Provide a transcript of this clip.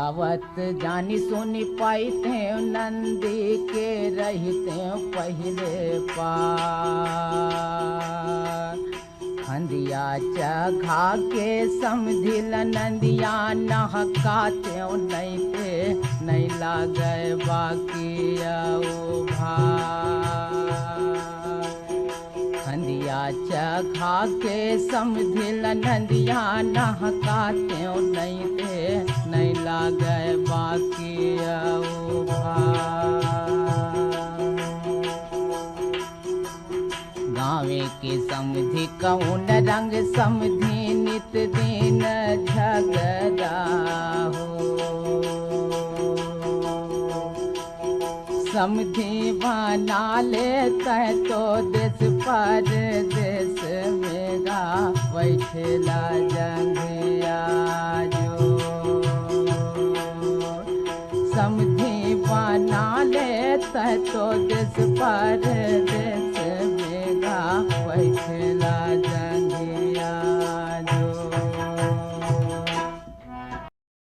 गावत जानी सुनी पाइते नंदी के रहते पहले पार। खंदिया चघा के समधिल नंदिया नहकाते नहीं पे नहीं लागे बाकी भार। खंदिया चघा के समधिल नंदिया नहकाते नहीं पे नहीं लागे बाकी गावे के समधि कौन रंग समधि नित दिन झगड़ा हो। समधि बना लेते तो देश पर देश मेरा बैठला जंघिया जो। समधि बना लेते तो देश पर देश मेरा बैठला